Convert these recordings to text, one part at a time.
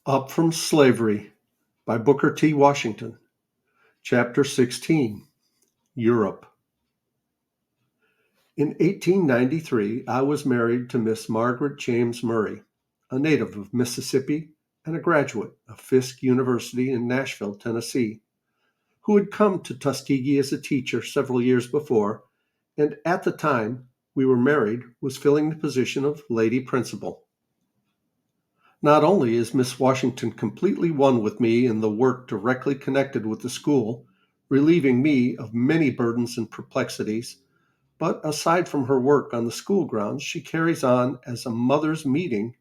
Up from Slavery by Booker T. Washington. Chapter 16, Europe. In 1893, I was married to Miss Margaret James Murray, a native of Mississippi and a graduate of Fisk University in Nashville, Tennessee, who had come to Tuskegee as a teacher several years before, and at the time we were married was filling the position of lady principal. Not only is Miss Washington completely one with me in the work directly connected with the school, relieving me of many burdens and perplexities, but aside from her work on the school grounds, she carries on as a mother's meeting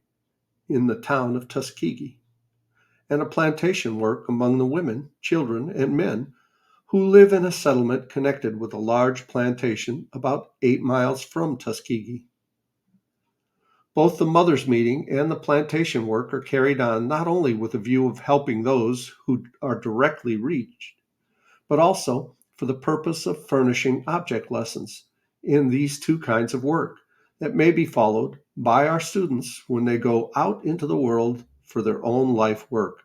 in the town of Tuskegee, and a plantation work among the women, children, and men who live in a settlement connected with a large plantation about 8 miles from Tuskegee. Both the mothers' meeting and the plantation work are carried on not only with a view of helping those who are directly reached, but also for the purpose of furnishing object lessons in these two kinds of work that may be followed by our students when they go out into the world for their own life work.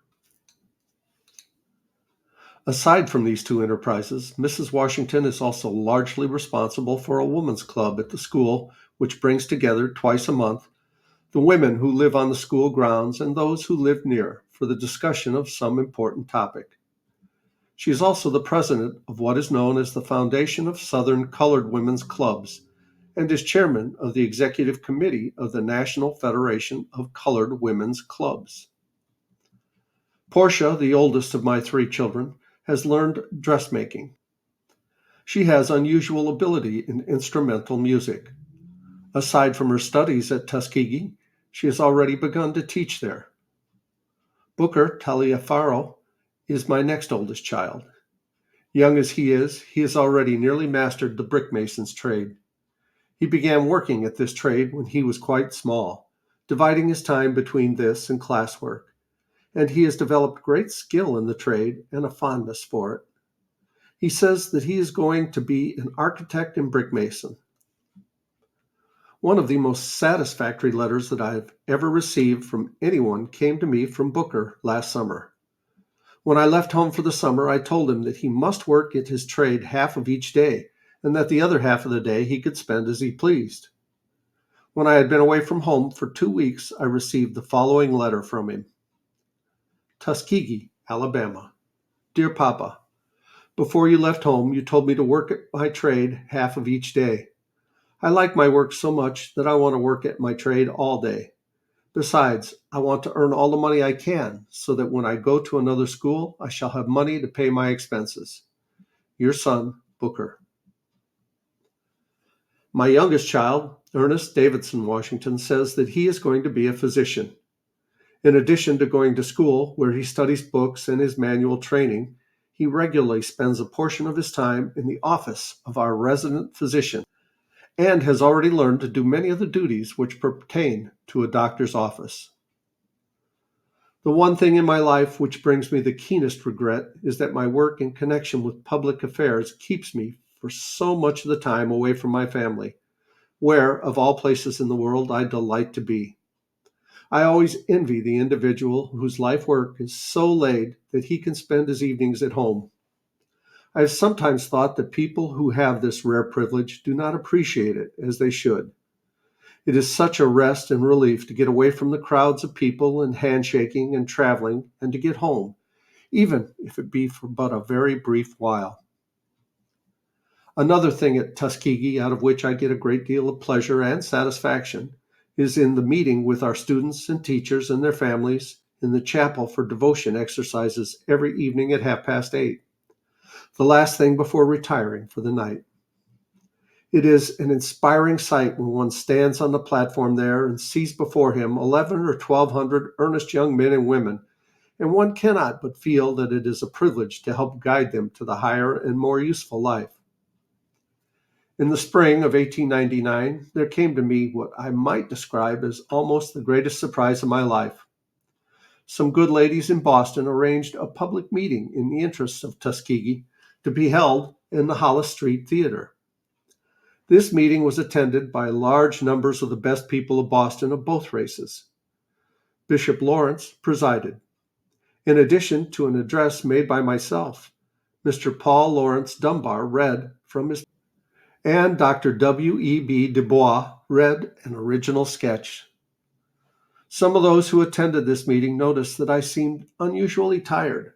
Aside from these two enterprises, Mrs. Washington is also largely responsible for a women's club at the school, which brings together twice a month the women who live on the school grounds and those who live near for the discussion of some important topic. She is also the president of what is known as the Foundation of Southern Colored Women's Clubs and is chairman of the executive committee of the National Federation of Colored Women's Clubs. Portia, the oldest of my three children, has learned dressmaking. She has unusual ability in instrumental music. Aside from her studies at Tuskegee, she has already begun to teach there. Booker Taliaferro is my next oldest child. Young as he has already nearly mastered the brickmason's trade. He began working at this trade when he was quite small, dividing his time between this and classwork, and he has developed great skill in the trade and a fondness for it. He says that he is going to be an architect and brickmason. One of the most satisfactory letters that I have ever received from anyone came to me from Booker last summer. When I left home for the summer, I told him that he must work at his trade half of each day, and that the other half of the day he could spend as he pleased. When I had been away from home for 2 weeks, I received the following letter from him. Tuskegee, Alabama. Dear Papa, before you left home, you told me to work at my trade half of each day. I like my work so much that I want to work at my trade all day. Besides, I want to earn all the money I can so that when I go to another school, I shall have money to pay my expenses. Your son, Booker. My youngest child, Ernest Davidson Washington, says that he is going to be a physician. In addition to going to school, where he studies books and his manual training, he regularly spends a portion of his time in the office of our resident physician, and has already learned to do many of the duties which pertain to a doctor's office. The one thing in my life which brings me the keenest regret is that my work in connection with public affairs keeps me for so much of the time away from my family, where, of all places in the world, I delight to be. I always envy the individual whose life work is so laid that he can spend his evenings at home. I have sometimes thought that people who have this rare privilege do not appreciate it as they should. It is such a rest and relief to get away from the crowds of people and handshaking and traveling and to get home, even if it be for but a very brief while. Another thing at Tuskegee out of which I get a great deal of pleasure and satisfaction is in the meeting with our students and teachers and their families in the chapel for devotion exercises every evening at 8:30, the last thing before retiring for the night. It is an inspiring sight when one stands on the platform there and sees before him 11 or 1,200 earnest young men and women, and one cannot but feel that it is a privilege to help guide them to the higher and more useful life. In the spring of 1899, there came to me what I might describe as almost the greatest surprise of my life. Some good ladies in Boston arranged a public meeting in the interests of Tuskegee to be held in the Hollis Street Theater. This meeting was attended by large numbers of the best people of Boston of both races. Bishop Lawrence presided, In addition to an address made by myself, Mr. Paul Lawrence Dunbar read from his, and Dr. W.E.B. Du Bois read an original sketch. Some of those who attended this meeting noticed that I seemed unusually tired,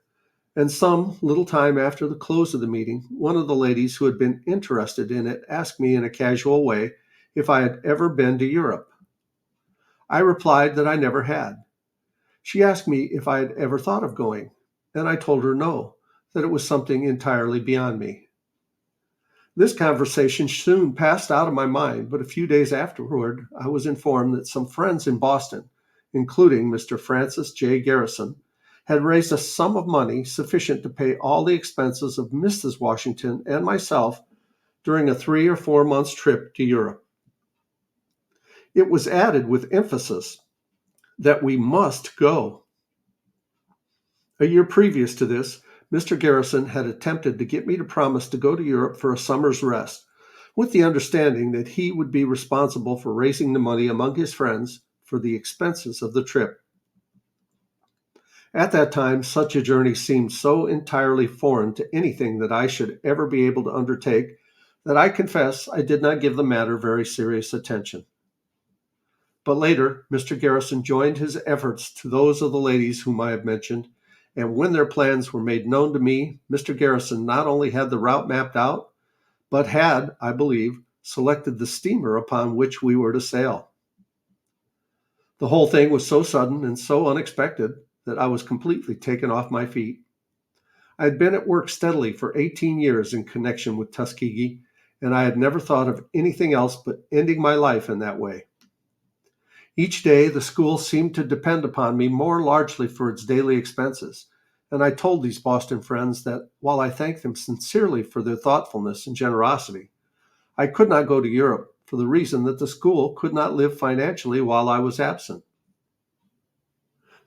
and some little time after the close of the meeting, one of the ladies who had been interested in it asked me in a casual way if I had ever been to Europe. I replied that I never had. She asked me if I had ever thought of going, and I told her no, that it was something entirely beyond me. This conversation soon passed out of my mind, but a few days afterward, I was informed that some friends in Boston, including Mr. Francis J. Garrison, had raised a sum of money sufficient to pay all the expenses of Mrs. Washington and myself during a 3 or 4 months trip to Europe. It was added with emphasis that we must go. A year previous to this, Mr. Garrison had attempted to get me to promise to go to Europe for a summer's rest, with the understanding that he would be responsible for raising the money among his friends for the expenses of the trip. At that time, such a journey seemed so entirely foreign to anything that I should ever be able to undertake that I confess I did not give the matter very serious attention. But later, Mr. Garrison joined his efforts to those of the ladies whom I have mentioned, and when their plans were made known to me, Mr. Garrison not only had the route mapped out, but had, I believe, selected the steamer upon which we were to sail. The whole thing was so sudden and so unexpected that I was completely taken off my feet. I had been at work steadily for 18 years in connection with Tuskegee, and I had never thought of anything else but ending my life in that way. Each day, the school seemed to depend upon me more largely for its daily expenses, and I told these Boston friends that while I thanked them sincerely for their thoughtfulness and generosity, I could not go to Europe for the reason that the school could not live financially while I was absent.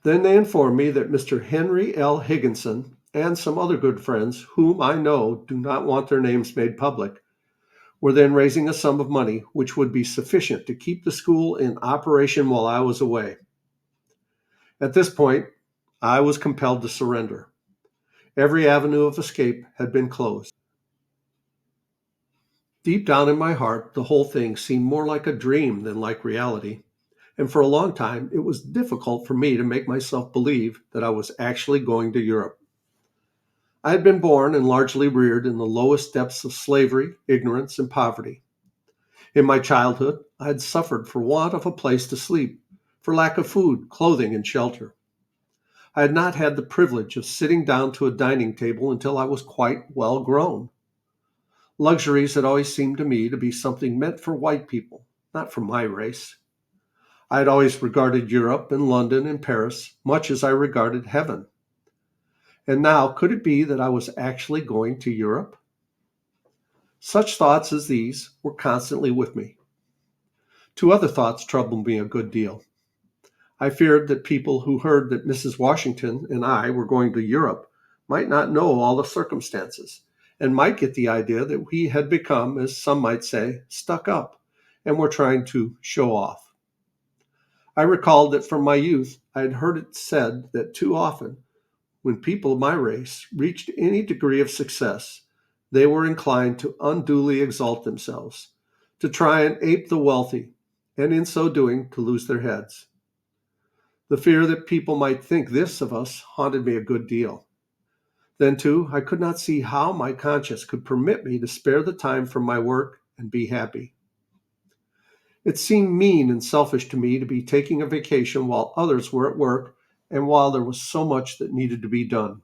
Then they informed me that Mr. Henry L. Higginson and some other good friends, whom I know do not want their names made public, were then raising a sum of money which would be sufficient to keep the school in operation while I was away. At this point, I was compelled to surrender. Every avenue of escape had been closed. Deep down in my heart, the whole thing seemed more like a dream than like reality, and for a long time it was difficult for me to make myself believe that I was actually going to Europe. I had been born and largely reared in the lowest depths of slavery, ignorance, and poverty. In my childhood, I had suffered for want of a place to sleep, for lack of food, clothing, and shelter. I had not had the privilege of sitting down to a dining table until I was quite well grown. Luxuries had always seemed to me to be something meant for white people, not for my race. I had always regarded Europe and London and Paris much as I regarded heaven. And now, could it be that I was actually going to Europe? Such thoughts as these were constantly with me. Two other thoughts troubled me a good deal. I feared that people who heard that Mrs. Washington and I were going to Europe might not know all the circumstances, and might get the idea that we had become, as some might say, stuck up, and were trying to show off. I recalled that from my youth I had heard it said that too often, when people of my race reached any degree of success, they were inclined to unduly exalt themselves, to try and ape the wealthy, and in so doing to lose their heads. The fear that people might think this of us haunted me a good deal. Then, too, I could not see how my conscience could permit me to spare the time from my work and be happy. It seemed mean and selfish to me to be taking a vacation while others were at work and while there was so much that needed to be done.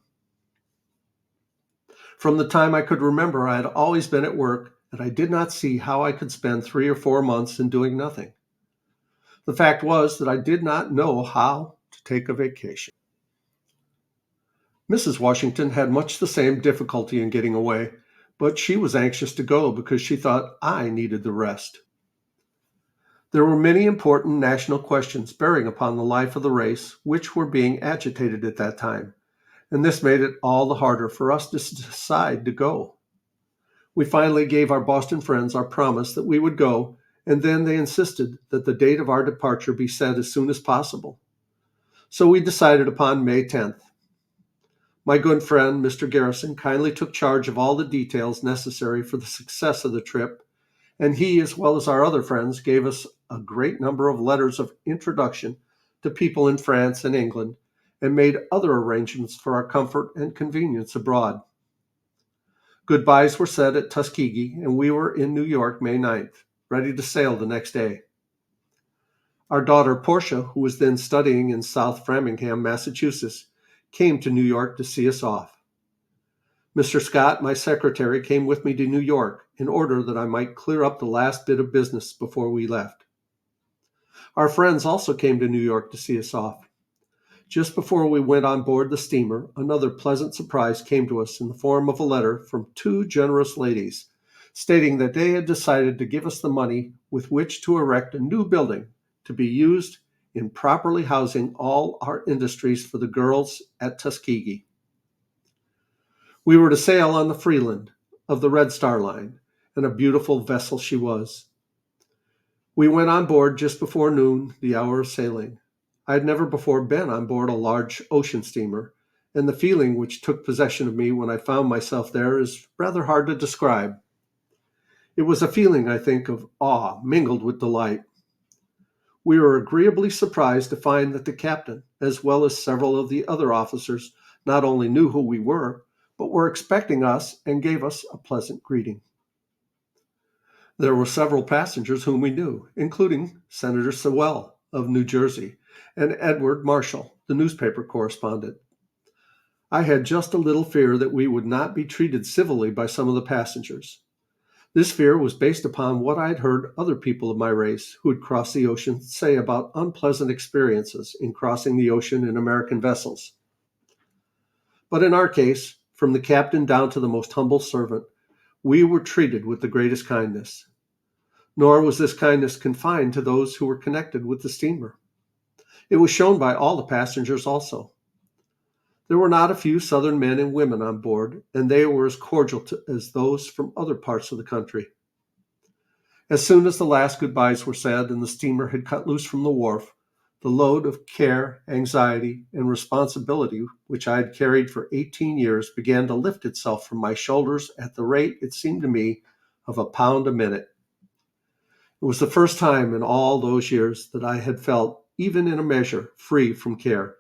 From the time I could remember, I had always been at work, and I did not see how I could spend 3 or 4 months in doing nothing. The fact was that I did not know how to take a vacation. Mrs. Washington had much the same difficulty in getting away, but she was anxious to go because she thought I needed the rest. There were many important national questions bearing upon the life of the race which were being agitated at that time, and this made it all the harder for us to decide to go. We finally gave our Boston friends our promise that we would go, and then they insisted that the date of our departure be set as soon as possible. So we decided upon May 10th. My good friend, Mr. Garrison, kindly took charge of all the details necessary for the success of the trip, and he, as well as our other friends, gave us a great number of letters of introduction to people in France and England, and made other arrangements for our comfort and convenience abroad. Goodbyes were said at Tuskegee, and we were in New York May 9th, ready to sail the next day. Our daughter Portia, who was then studying in South Framingham, Massachusetts, came to New York to see us off. Mr. Scott, my secretary, came with me to New York in order that I might clear up the last bit of business before we left. Our friends also came to New York to see us off. Just before we went on board the steamer, another pleasant surprise came to us in the form of a letter from two generous ladies, stating that they had decided to give us the money with which to erect a new building to be used in properly housing all our industries for the girls at Tuskegee. We were to sail on the Freeland of the Red Star Line, and a beautiful vessel she was. We went on board just before noon, the hour of sailing. I had never before been on board a large ocean steamer, and the feeling which took possession of me when I found myself there is rather hard to describe. It was a feeling, I think, of awe mingled with delight. We were agreeably surprised to find that the captain, as well as several of the other officers, not only knew who we were, but were expecting us and gave us a pleasant greeting. There were several passengers whom we knew, including Senator Sewell of New Jersey and Edward Marshall, the newspaper correspondent. I had just a little fear that we would not be treated civilly by some of the passengers. This fear was based upon what I had heard other people of my race who had crossed the ocean say about unpleasant experiences in crossing the ocean in American vessels. But in our case, from the captain down to the most humble servant, we were treated with the greatest kindness. Nor was this kindness confined to those who were connected with the steamer. It was shown by all the passengers also. There were not a few Southern men and women on board, and they were as cordial as those from other parts of the country. As soon as the last goodbyes were said and the steamer had cut loose from the wharf, the load of care, anxiety, and responsibility which I had carried for 18 years began to lift itself from my shoulders at the rate, it seemed to me, of £1 a minute. It was the first time in all those years that I had felt, even in a measure, free from care,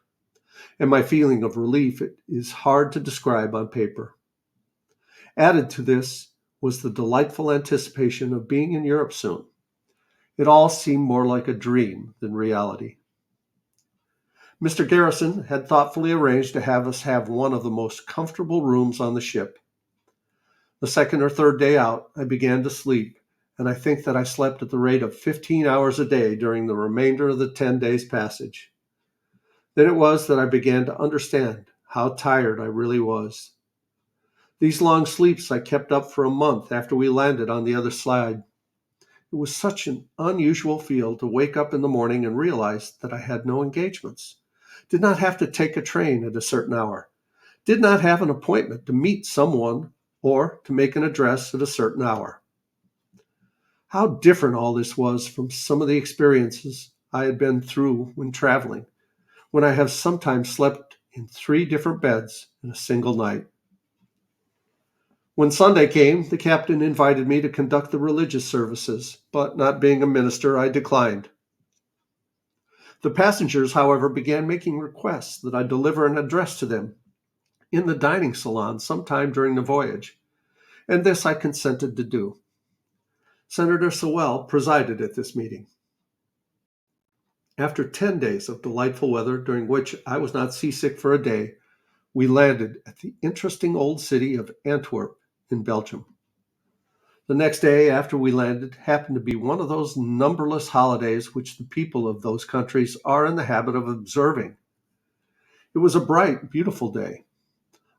and my feeling of relief is hard to describe on paper. Added to this was the delightful anticipation of being in Europe soon. It all seemed more like a dream than reality. Mr. Garrison had thoughtfully arranged to have us have one of the most comfortable rooms on the ship. The second or third day out, I began to sleep, and I think that I slept at the rate of 15 hours a day during the remainder of the 10 days' passage. Then it was that I began to understand how tired I really was. These long sleeps I kept up for a month after we landed on the other side. It was such an unusual feel to wake up in the morning and realize that I had no engagements, did not have to take a train at a certain hour, did not have an appointment to meet someone or to make an address at a certain hour. How different all this was from some of the experiences I had been through when traveling, when I have sometimes slept in 3 different beds in a single night. When Sunday came, the captain invited me to conduct the religious services, but not being a minister, I declined. The passengers, however, began making requests that I deliver an address to them in the dining salon sometime during the voyage, and this I consented to do. Senator Sewell presided at this meeting. After 10 days of delightful weather, during which I was not seasick for a day, we landed at the interesting old city of Antwerp in Belgium. The next day after we landed happened to be one of those numberless holidays which the people of those countries are in the habit of observing. It was a bright, beautiful day.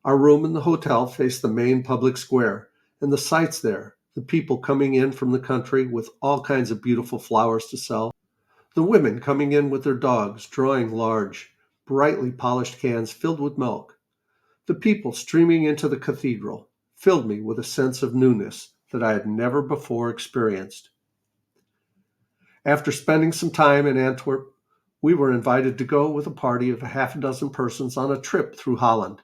Our room in the hotel faced the main public square, and the sights there, the people coming in from the country with all kinds of beautiful flowers to sell, the women coming in with their dogs, drawing large, brightly polished cans filled with milk, the people streaming into the cathedral, filled me with a sense of newness that I had never before experienced. After spending some time in Antwerp, we were invited to go with a party of 6 persons on a trip through Holland.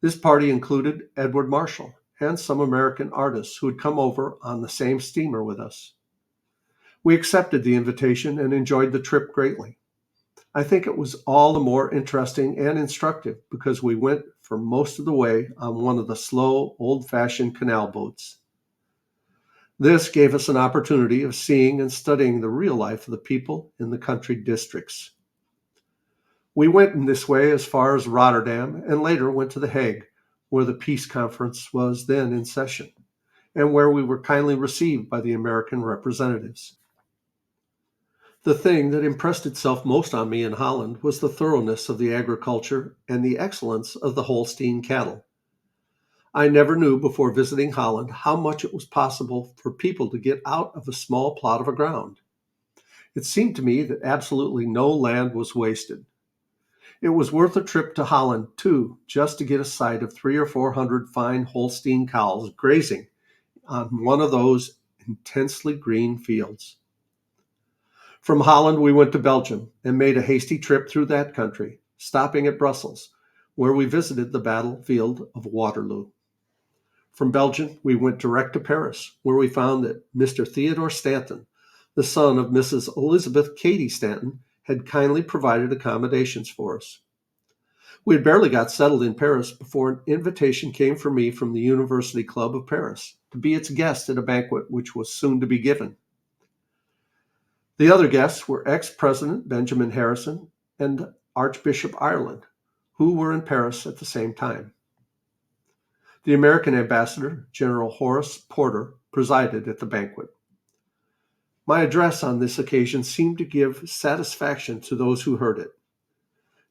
This party included Edward Marshall and some American artists who had come over on the same steamer with us. We accepted the invitation and enjoyed the trip greatly. I think it was all the more interesting and instructive because we went for most of the way on one of the slow, old-fashioned canal boats. This gave us an opportunity of seeing and studying the real life of the people in the country districts. We went in this way as far as Rotterdam and later went to The Hague, where the peace conference was then in session, and where we were kindly received by the American representatives. The thing that impressed itself most on me in Holland was the thoroughness of the agriculture and the excellence of the Holstein cattle. I never knew before visiting Holland how much it was possible for people to get out of a small plot of ground. It seemed to me that absolutely no land was wasted. It was worth a trip to Holland, too, just to get a sight of 300 or 400 fine Holstein cows grazing on one of those intensely green fields. From Holland, we went to Belgium and made a hasty trip through that country, stopping at Brussels, where we visited the battlefield of Waterloo. From Belgium, we went direct to Paris, where we found that Mr. Theodore Stanton, the son of Mrs. Elizabeth Cady Stanton, had kindly provided accommodations for us. We had barely got settled in Paris before an invitation came for me from the University Club of Paris to be its guest at a banquet which was soon to be given. The other guests were ex-President Benjamin Harrison and Archbishop Ireland, who were in Paris at the same time. The American ambassador, General Horace Porter, presided at the banquet. My address on this occasion seemed to give satisfaction to those who heard it.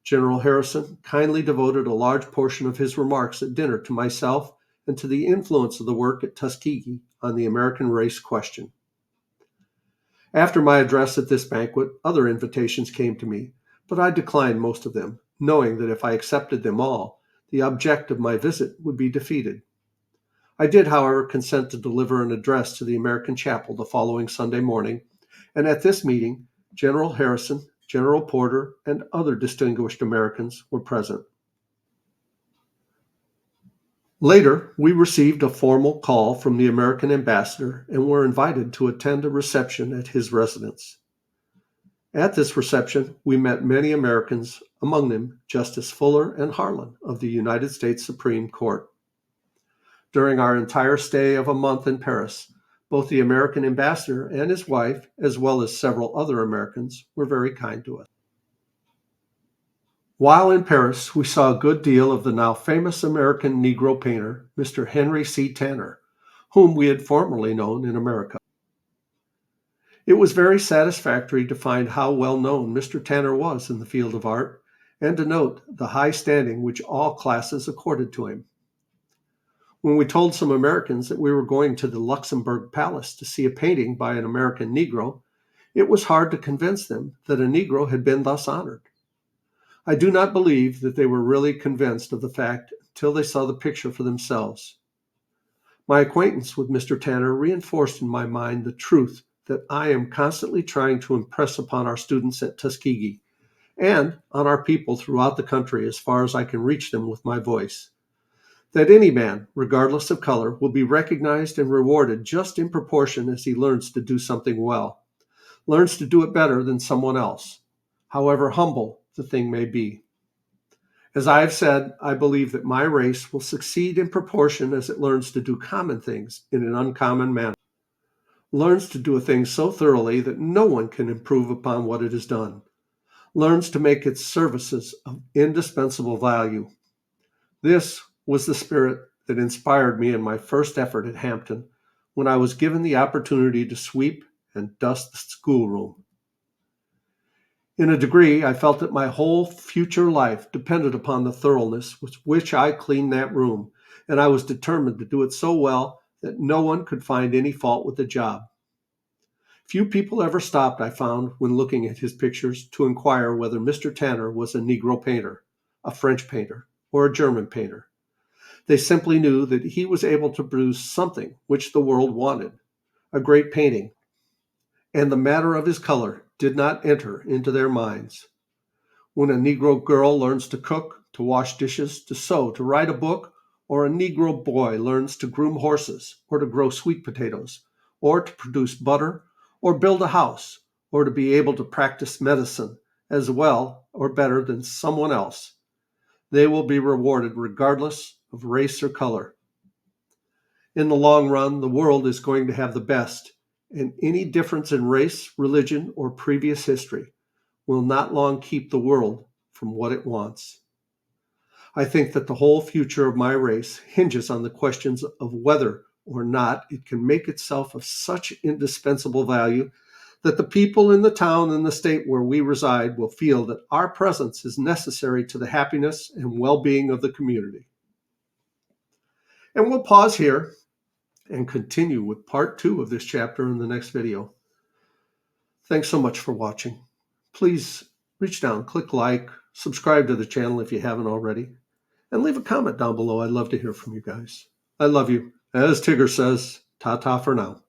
General Harrison kindly devoted a large portion of his remarks at dinner to myself and to the influence of the work at Tuskegee on the American race question. After my address at this banquet, other invitations came to me, but I declined most of them, knowing that if I accepted them all, the object of my visit would be defeated. I did, however, consent to deliver an address to the American chapel the following Sunday morning, and at this meeting, General Harrison, General Porter, and other distinguished Americans were present. Later, we received a formal call from the American ambassador and were invited to attend a reception at his residence. At this reception, we met many Americans, among them Justice Fuller and Harlan of the United States Supreme Court. During our entire stay of a month in Paris, both the American ambassador and his wife, as well as several other Americans, were very kind to us. While in Paris, we saw a good deal of the now famous American Negro painter, Mr. Henry C. Tanner, whom we had formerly known in America. It was very satisfactory to find how well known Mr. Tanner was in the field of art, and to note the high standing which all classes accorded to him. When we told some Americans that we were going to the Luxembourg Palace to see a painting by an American Negro, it was hard to convince them that a Negro had been thus honored. I do not believe that they were really convinced of the fact until they saw the picture for themselves. My acquaintance with Mr. Tanner reinforced in my mind the truth that I am constantly trying to impress upon our students at Tuskegee and on our people throughout the country as far as I can reach them with my voice. That any man, regardless of color, will be recognized and rewarded just in proportion as he learns to do something well, learns to do it better than someone else, however humble the thing may be. As I have said, I believe that my race will succeed in proportion as it learns to do common things in an uncommon manner, learns to do a thing so thoroughly that no one can improve upon what it has done, learns to make its services of indispensable value. This was the spirit that inspired me in my first effort at Hampton when I was given the opportunity to sweep and dust the schoolroom. In a degree, I felt that my whole future life depended upon the thoroughness with which I cleaned that room, and I was determined to do it so well that no one could find any fault with the job. Few people ever stopped, I found, when looking at his pictures, to inquire whether Mr. Tanner was a Negro painter, a French painter, or a German painter. They simply knew that he was able to produce something which the world wanted, a great painting, and the matter of his color did not enter into their minds. When a Negro girl learns to cook, to wash dishes, to sew, to write a book, or a Negro boy learns to groom horses, or to grow sweet potatoes, or to produce butter, or build a house, or to be able to practice medicine as well or better than someone else, they will be rewarded regardless of race or color. In the long run, the world is going to have the best, and any difference in race, religion, or previous history will not long keep the world from what it wants. I think that the whole future of my race hinges on the questions of whether or not it can make itself of such indispensable value that the people in the town and the state where we reside will feel that our presence is necessary to the happiness and well-being of the community. And we'll pause here and continue with part 2 of this chapter in the next video. Thanks so much for watching. Please reach down, click like, subscribe to the channel if you haven't already, and leave a comment down below. I'd love to hear from you guys. I love you. As Tigger says, ta-ta for now.